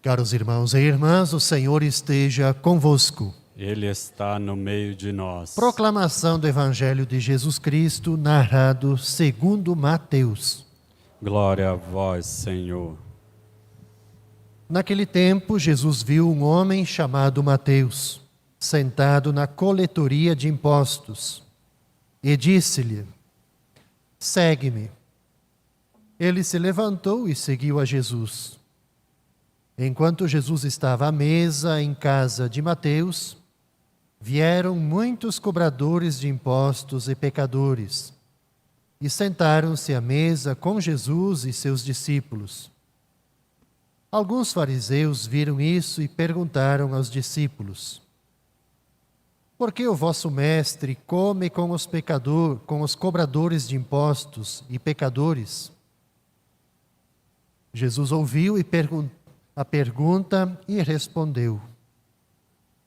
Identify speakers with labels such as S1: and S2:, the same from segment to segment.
S1: Caros irmãos e irmãs, o Senhor esteja convosco.
S2: Ele está no meio de nós.
S1: Proclamação do Evangelho de Jesus Cristo, narrado segundo Mateus.
S2: Glória a vós, Senhor.
S1: Naquele tempo, Jesus viu um homem chamado Mateus, sentado na coletoria de impostos, e disse-lhe: Segue-me. Ele se levantou e seguiu a Jesus. Enquanto Jesus estava à mesa em casa de Mateus, vieram muitos cobradores de impostos e pecadores, e sentaram-se à mesa com Jesus e seus discípulos. Alguns fariseus viram isso e perguntaram aos discípulos: Por que o vosso mestre come com os cobradores de impostos e pecadores? Jesus ouviu a pergunta e respondeu: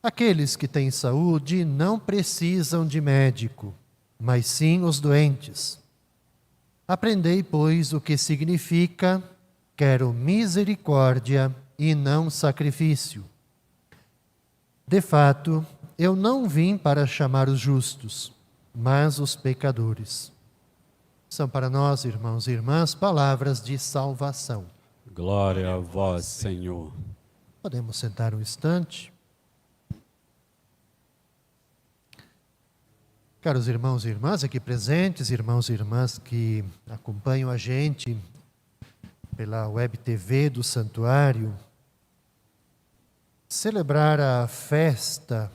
S1: Aqueles que têm saúde não precisam de médico, mas sim os doentes. Aprendei, pois, o que significa: quero misericórdia e não sacrifício. De fato, eu não vim para chamar os justos, mas os pecadores. São para nós, irmãos e irmãs, palavras de salvação.
S2: Glória a vós, Senhor.
S1: Podemos sentar um instante. Caros irmãos e irmãs aqui presentes, irmãos e irmãs que acompanham a gente pela Web TV do Santuário, celebrar a festa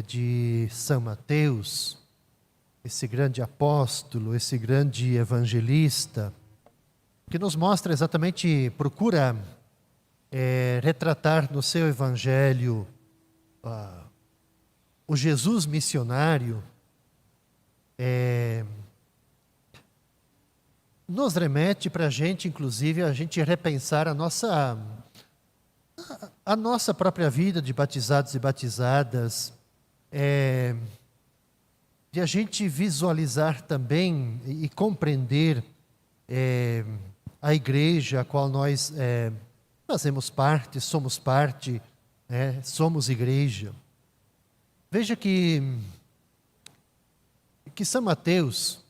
S1: de São Mateus, esse grande apóstolo, esse grande evangelista, que nos mostra exatamente, procura retratar no seu evangelho o Jesus missionário, nos remete para a gente, inclusive, a gente repensar a nossa própria vida de batizados e batizadas, de a gente visualizar também e compreender a igreja a qual nós fazemos parte, somos parte, somos igreja. Veja que São Mateus,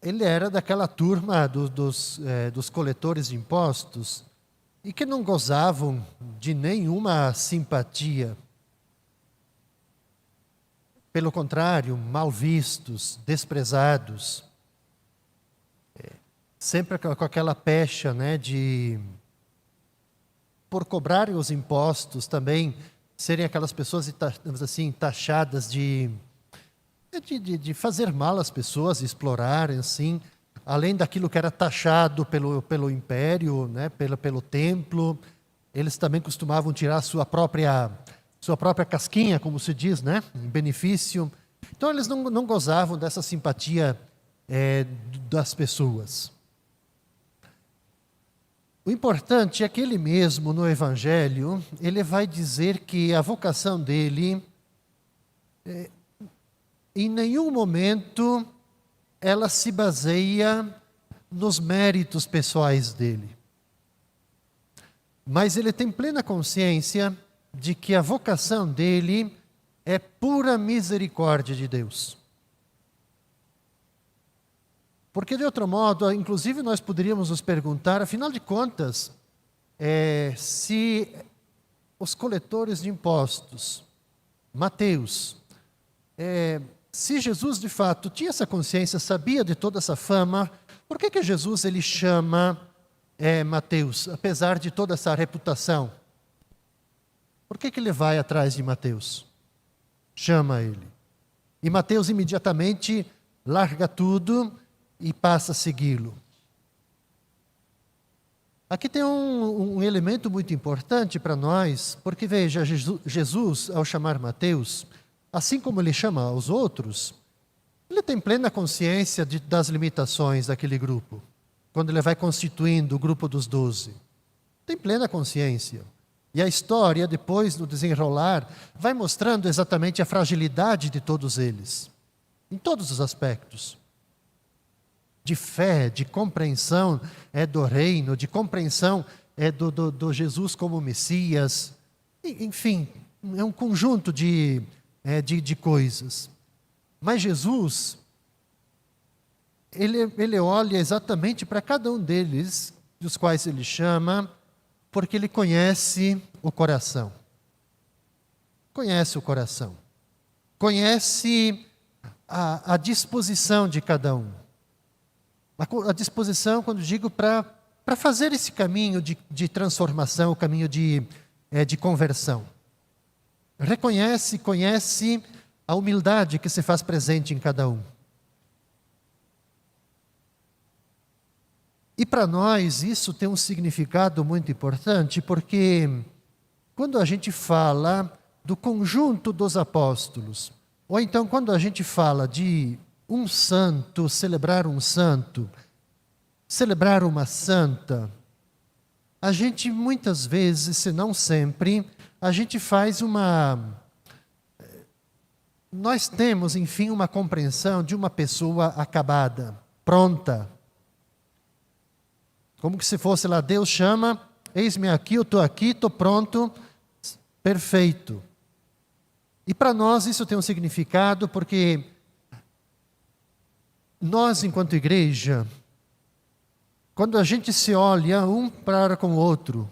S1: ele era daquela turma dos coletores de impostos e que não gozavam de nenhuma simpatia. Pelo contrário, mal vistos, desprezados. Sempre com aquela pecha, por cobrarem os impostos também, serem aquelas pessoas, assim, taxadas de fazer mal às pessoas, explorarem, assim, além daquilo que era taxado pelo império, pelo templo, eles também costumavam tirar a sua própria casquinha, como se diz, em benefício. Então eles não gozavam dessa simpatia das pessoas. O importante é que ele mesmo, no Evangelho, ele vai dizer que a vocação dele, em nenhum momento, ela se baseia nos méritos pessoais dele. Mas ele tem plena consciência de que a vocação dele é pura misericórdia de Deus. Porque, de outro modo, inclusive nós poderíamos nos perguntar, afinal de contas, se os coletores de impostos, Mateus, se Jesus de fato tinha essa consciência, sabia de toda essa fama, por que Jesus ele chama Mateus, apesar de toda essa reputação? Por que ele vai atrás de Mateus? Chama ele. E Mateus imediatamente larga tudo e passa a segui-lo. Aqui tem um elemento muito importante para nós, porque veja, Jesus, ao chamar Mateus, assim como ele chama os outros, ele tem plena consciência das limitações daquele grupo, quando ele vai constituindo o grupo dos 12. Tem plena consciência. E a história, depois, no desenrolar, vai mostrando exatamente a fragilidade de todos eles, em todos os aspectos. de fé, de compreensão do reino, de compreensão do Jesus como Messias. Enfim, é um conjunto de coisas. Mas Jesus, ele olha exatamente para cada um deles, dos quais ele chama, porque ele conhece o coração. Conhece o coração. Conhece a disposição de cada um. A disposição, quando digo, para fazer esse caminho de transformação, o caminho de conversão. Reconhece, conhece a humildade que se faz presente em cada um. E para nós isso tem um significado muito importante, porque quando a gente fala do conjunto dos apóstolos, ou então quando a gente fala de um santo, celebrar um santo, celebrar uma santa, a gente muitas vezes, se não sempre, a gente faz nós temos, enfim, uma compreensão de uma pessoa acabada, pronta. Como que se fosse lá, Deus chama, eis-me aqui, eu estou aqui, estou pronto, perfeito. E para nós isso tem um significado, porque nós, enquanto igreja, quando a gente se olha um para com o outro,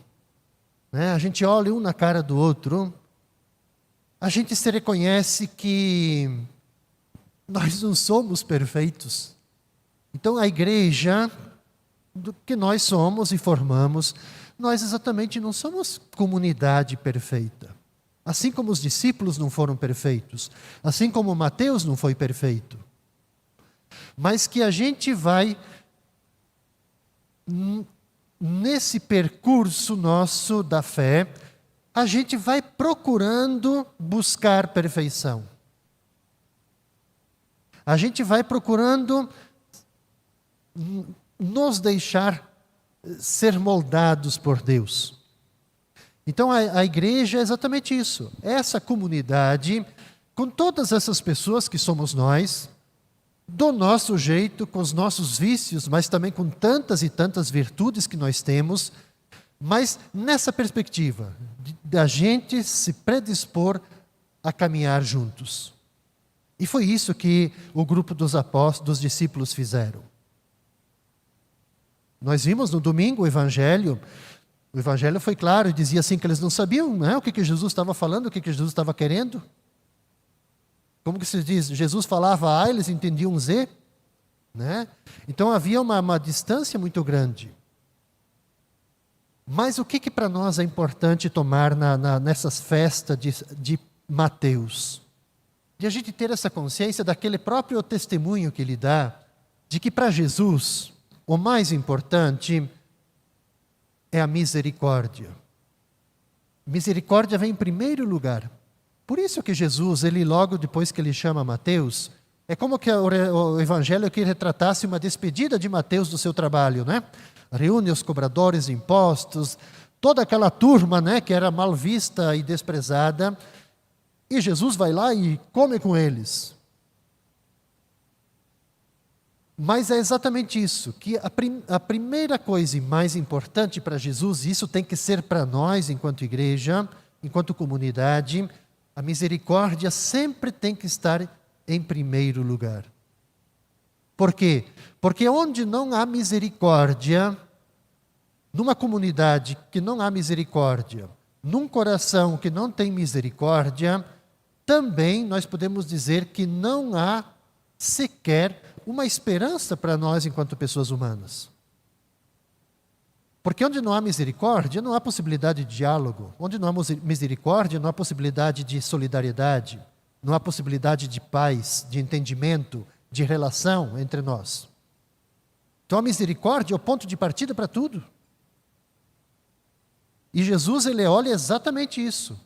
S1: né, a gente olha um na cara do outro, a gente se reconhece que nós não somos perfeitos. Então a igreja, do que nós somos e formamos, nós exatamente não somos comunidade perfeita. Assim como os discípulos não foram perfeitos, assim como Mateus não foi perfeito. Mas que a gente vai, nesse percurso nosso da fé, a gente vai procurando buscar perfeição. A gente vai procurando nos deixar ser moldados por Deus. Então a igreja é exatamente isso. Essa comunidade, com todas essas pessoas que somos nós, do nosso jeito, com os nossos vícios, mas também com tantas e tantas virtudes que nós temos, mas nessa perspectiva, da gente se predispor a caminhar juntos. E foi isso que o grupo dos apóstolos, dos discípulos fizeram. Nós vimos no domingo o Evangelho foi claro, dizia assim que eles não sabiam, né, o que Jesus estava falando, o que Jesus estava querendo. Como que se diz? Jesus falava A, eles entendiam Z, né? Então havia uma distância muito grande. Mas o que para nós é importante tomar nessas festas de Mateus? De a gente ter essa consciência daquele próprio testemunho que ele dá, de que para Jesus o mais importante é a misericórdia. Misericórdia vem em primeiro lugar. Por isso que Jesus, ele logo depois que ele chama Mateus, é como que o Evangelho que retratasse uma despedida de Mateus do seu trabalho, né? Reúne os cobradores de impostos, toda aquela turma, né, que era mal vista e desprezada, e Jesus vai lá e come com eles. Mas é exatamente isso, que a primeira coisa e mais importante para Jesus, e isso tem que ser para nós enquanto igreja, enquanto comunidade, a misericórdia sempre tem que estar em primeiro lugar. Por quê? Porque onde não há misericórdia, numa comunidade que não há misericórdia, num coração que não tem misericórdia, também nós podemos dizer que não há sequer uma esperança para nós enquanto pessoas humanas. Porque onde não há misericórdia, não há possibilidade de diálogo. Onde não há misericórdia, não há possibilidade de solidariedade, não há possibilidade de paz, de entendimento, de relação entre nós. Então a misericórdia é o ponto de partida para tudo. E Jesus, ele olha exatamente isso.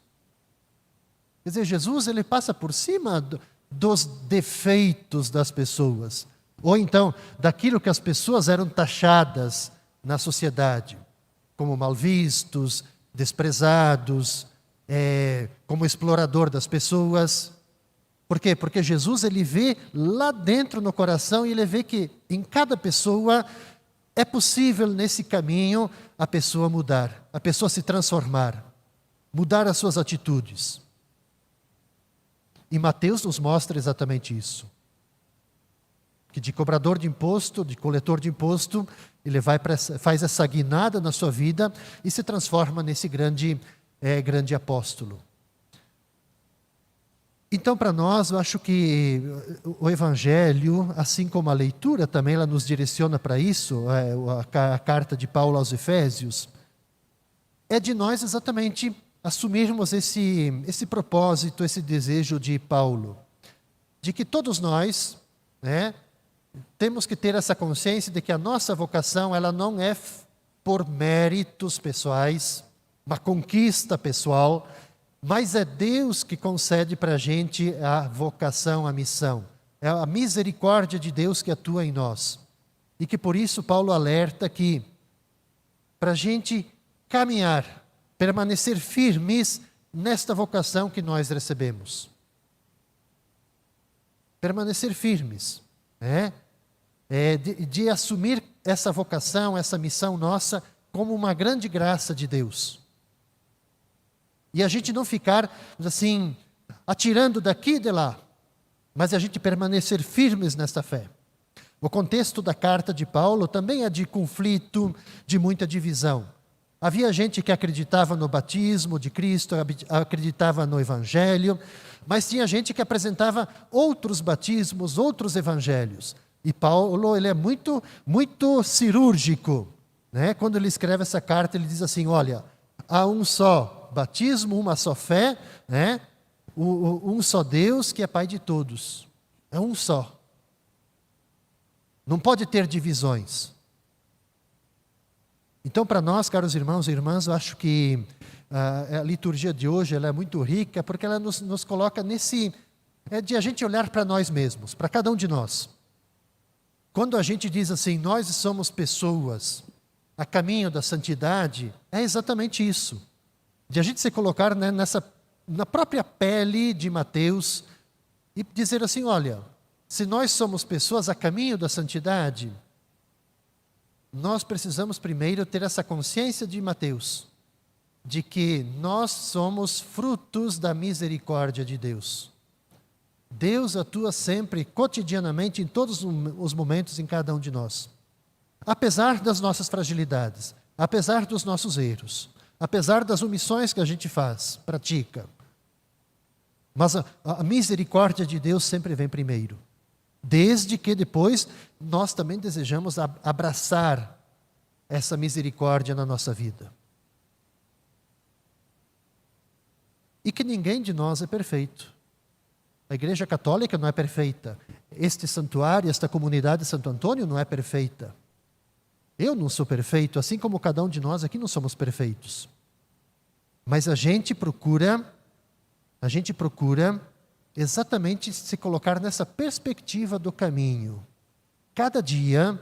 S1: Quer dizer, Jesus, ele passa por cima dos defeitos das pessoas, ou então daquilo que as pessoas eram taxadas na sociedade, como mal vistos, desprezados, como explorador das pessoas. Por quê? Porque Jesus ele vê lá dentro no coração e ele vê que em cada pessoa é possível nesse caminho a pessoa mudar, a pessoa se transformar, mudar as suas atitudes. E Mateus nos mostra exatamente isso. Que de cobrador de imposto, de coletor de imposto, ele faz essa guinada na sua vida e se transforma nesse grande apóstolo. Então, para nós, eu acho que o Evangelho, assim como a leitura também, ela nos direciona para isso, a carta de Paulo aos Efésios, é de nós exatamente assumirmos esse propósito, esse desejo de Paulo, de que todos nós, temos que ter essa consciência de que a nossa vocação, ela não é por méritos pessoais, uma conquista pessoal, mas é Deus que concede para a gente a vocação, a missão. É a misericórdia de Deus que atua em nós. E que por isso Paulo alerta que para a gente caminhar, permanecer firmes nesta vocação que nós recebemos. Permanecer firmes, de assumir essa vocação, essa missão nossa como uma grande graça de Deus. E a gente não ficar, assim, atirando daqui e de lá, mas a gente permanecer firmes nesta fé. O contexto da carta de Paulo também é de conflito, de muita divisão. Havia gente que acreditava no batismo de Cristo, acreditava no Evangelho, mas tinha gente que apresentava outros batismos, outros evangelhos. E Paulo, ele é muito, muito cirúrgico, Quando ele escreve essa carta, ele diz assim, olha, há um só batismo, uma só fé, um só Deus que é Pai de todos. É um só. Não pode ter divisões. Então, para nós, caros irmãos e irmãs, eu acho que a liturgia de hoje ela é muito rica, porque ela nos coloca de a gente olhar para nós mesmos, para cada um de nós. Quando a gente diz assim, nós somos pessoas a caminho da santidade, é exatamente isso. De a gente se colocar na própria pele de Mateus e dizer assim, olha, se nós somos pessoas a caminho da santidade, nós precisamos primeiro ter essa consciência de Mateus, de que nós somos frutos da misericórdia de Deus. Deus atua sempre, cotidianamente, em todos os momentos, em cada um de nós. Apesar das nossas fragilidades, apesar dos nossos erros, apesar das omissões que a gente pratica. Mas a misericórdia de Deus sempre vem primeiro. Desde que depois nós também desejamos abraçar essa misericórdia na nossa vida. E que ninguém de nós é perfeito. A Igreja Católica não é perfeita. Este santuário, esta comunidade de Santo Antônio não é perfeita. Eu não sou perfeito, assim como cada um de nós aqui não somos perfeitos. Mas a gente procura exatamente se colocar nessa perspectiva do caminho. Cada dia,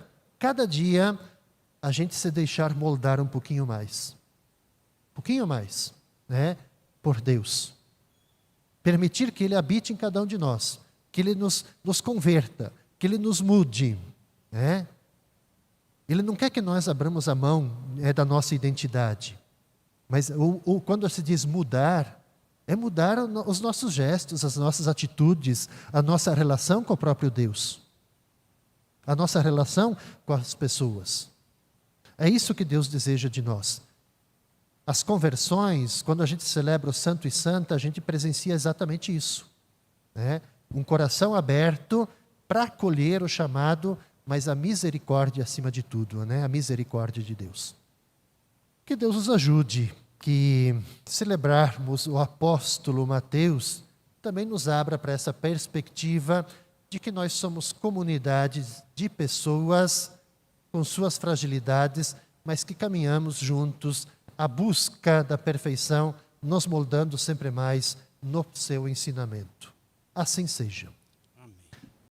S1: a gente se deixar moldar um pouquinho mais. Por Deus. Permitir que Ele habite em cada um de nós, que Ele nos converta, que Ele nos mude. Ele não quer que nós abramos a mão da nossa identidade. Mas quando se diz mudar, é mudar os nossos gestos, as nossas atitudes, a nossa relação com o próprio Deus. A nossa relação com as pessoas. É isso que Deus deseja de nós. As conversões, quando a gente celebra o Santo e Santa, a gente presencia exatamente isso. Um coração aberto para acolher o chamado, mas a misericórdia acima de tudo, a misericórdia de Deus. Que Deus nos ajude, que celebrarmos o apóstolo Mateus também nos abra para essa perspectiva de que nós somos comunidades de pessoas com suas fragilidades, mas que caminhamos juntos à busca da perfeição, nos moldando sempre mais no seu ensinamento. Assim seja.